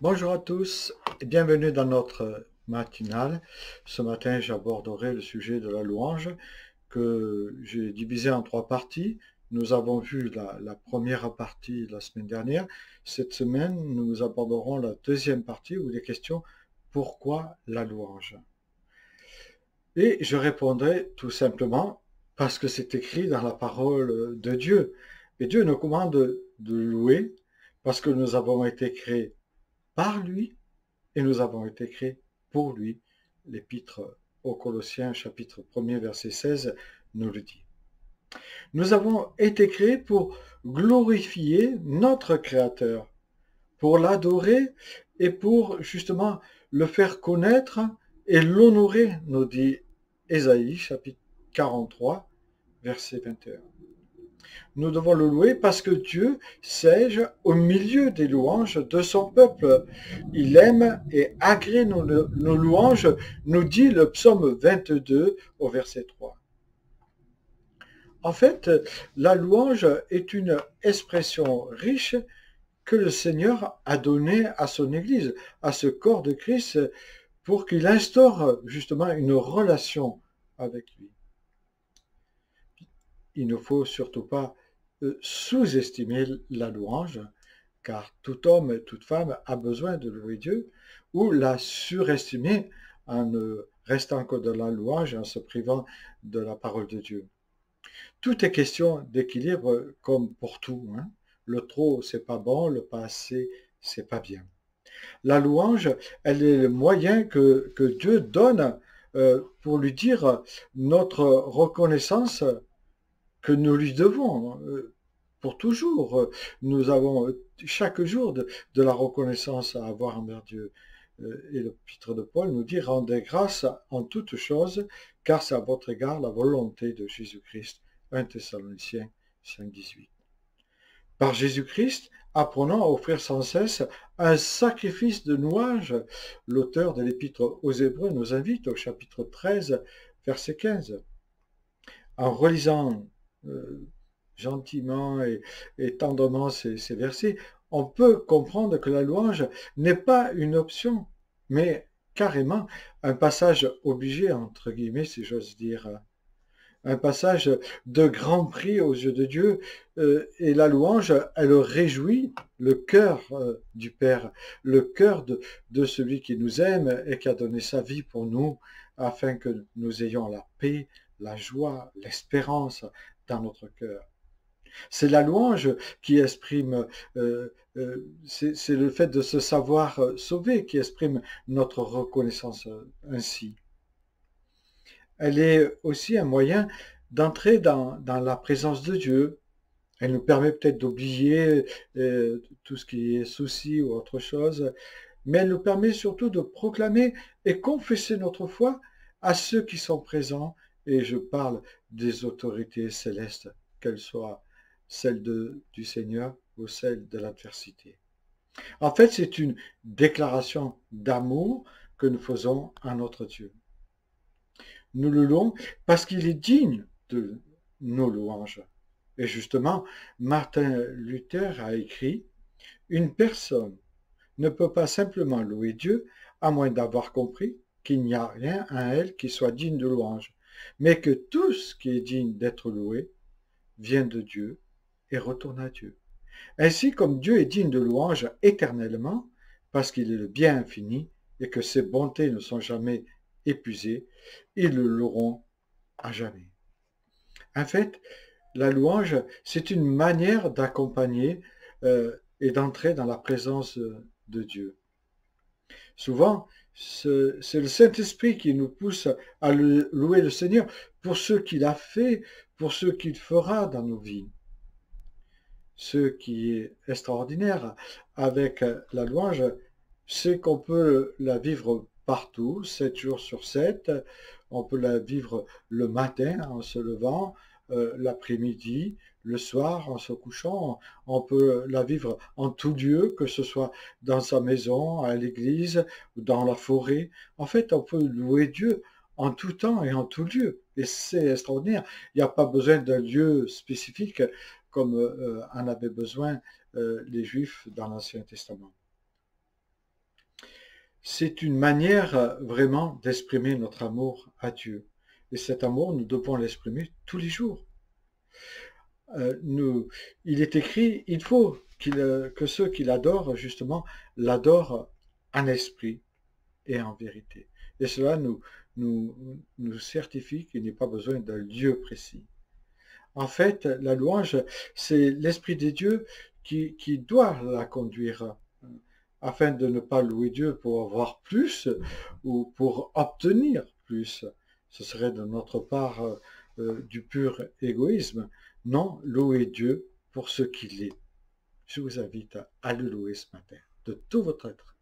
Bonjour à tous et bienvenue dans notre matinale. Ce matin, j'aborderai le sujet de la louange que j'ai divisé en trois parties. Nous avons vu la première partie la semaine dernière. Cette semaine, nous aborderons la deuxième partie où il est question pourquoi la louange. Et je répondrai tout simplement parce que c'est écrit dans la parole de Dieu. Et Dieu nous commande de louer parce que nous avons été créés par lui et nous avons été créés pour lui. L'épître aux Colossiens, chapitre 1er, verset 16, nous le dit. Nous avons été créés pour glorifier notre Créateur, pour l'adorer et pour justement le faire connaître et l'honorer, nous dit Ésaïe, chapitre 43, verset 21. Nous devons le louer parce que Dieu siège au milieu des louanges de son peuple. Il aime et agrée nos louanges, nous dit le psaume 22 au verset 3. En fait, la louange est une expression riche que le Seigneur a donnée à son Église, à ce corps de Christ, pour qu'il instaure justement une relation avec lui. Il ne faut surtout pas sous-estimer la louange, car tout homme et toute femme a besoin de louer Dieu, ou la surestimer en ne restant que dans la louange et en se privant de la parole de Dieu. Tout est question d'équilibre comme pour tout, hein. Le trop, c'est pas bon, le pas assez, c'est pas bien. La louange, elle est le moyen que Dieu donne pour lui dire notre reconnaissance que nous lui devons pour toujours. Nous avons chaque jour de la reconnaissance à avoir envers Dieu. Et l'épître de Paul nous dit, rendez grâce en toutes choses, car c'est à votre égard la volonté de Jésus-Christ. 1 Thessaloniciens 5,18. Par Jésus-Christ, apprenons à offrir sans cesse un sacrifice de louange. L'auteur de l'épître aux Hébreux nous invite au chapitre 13, verset 15. En relisant gentiment et tendrement ces versets, on peut comprendre que la louange n'est pas une option, mais carrément un passage obligé, entre guillemets, si j'ose dire. Un passage de grand prix aux yeux de Dieu. Et la louange, elle réjouit le cœur du Père, le cœur de celui qui nous aime et qui a donné sa vie pour nous, afin que nous ayons la paix, la joie, l'espérance dans notre cœur. C'est la louange qui exprime, c'est le fait de se savoir sauvé qui exprime notre reconnaissance ainsi. Elle est aussi un moyen d'entrer dans la présence de Dieu. Elle nous permet peut-être d'oublier tout ce qui est souci ou autre chose, mais elle nous permet surtout de proclamer et confesser notre foi à ceux qui sont présents, et je parle des autorités célestes, qu'elles soient celles du Seigneur ou celles de l'adversité. En fait, c'est une déclaration d'amour que nous faisons à notre Dieu. Nous le louons parce qu'il est digne de nos louanges. Et justement, Martin Luther a écrit, une personne ne peut pas simplement louer Dieu à moins d'avoir compris qu'il n'y a rien en elle qui soit digne de louange, mais que tout ce qui est digne d'être loué vient de Dieu et retourne à Dieu. Ainsi comme Dieu est digne de louange éternellement, parce qu'il est le bien infini et que ses bontés ne sont jamais épuisées, ils le loueront à jamais. En fait, la louange, c'est une manière d'accompagner et d'entrer dans la présence de Dieu. Souvent, c'est le Saint-Esprit qui nous pousse à louer le Seigneur pour ce qu'il a fait, pour ce qu'il fera dans nos vies. Ce qui est extraordinaire avec la louange, c'est qu'on peut la vivre partout, 7 jours sur 7. On peut la vivre le matin en se levant, l'après-midi, le soir en se couchant. On peut la vivre en tout lieu, que ce soit dans sa maison, à l'église, ou dans la forêt. En fait, on peut louer Dieu en tout temps et en tout lieu. Et c'est extraordinaire. Il n'y a pas besoin d'un lieu spécifique comme en avaient besoin les Juifs dans l'Ancien Testament. C'est une manière vraiment d'exprimer notre amour à Dieu. Et cet amour, nous devons l'exprimer tous les jours. Nous, il est écrit, il faut que ceux qui l'adorent, justement, l'adorent en esprit et en vérité. Et cela nous, nous certifie qu'il n'y a pas besoin d'un lieu précis. En fait, la louange, c'est l'Esprit de Dieu qui doit la conduire afin de ne pas louer Dieu pour avoir plus ou pour obtenir plus. Ce serait de notre part du pur égoïsme. Non, louer Dieu pour ce qu'il est. Je vous invite à le louer ce matin, de tout votre être.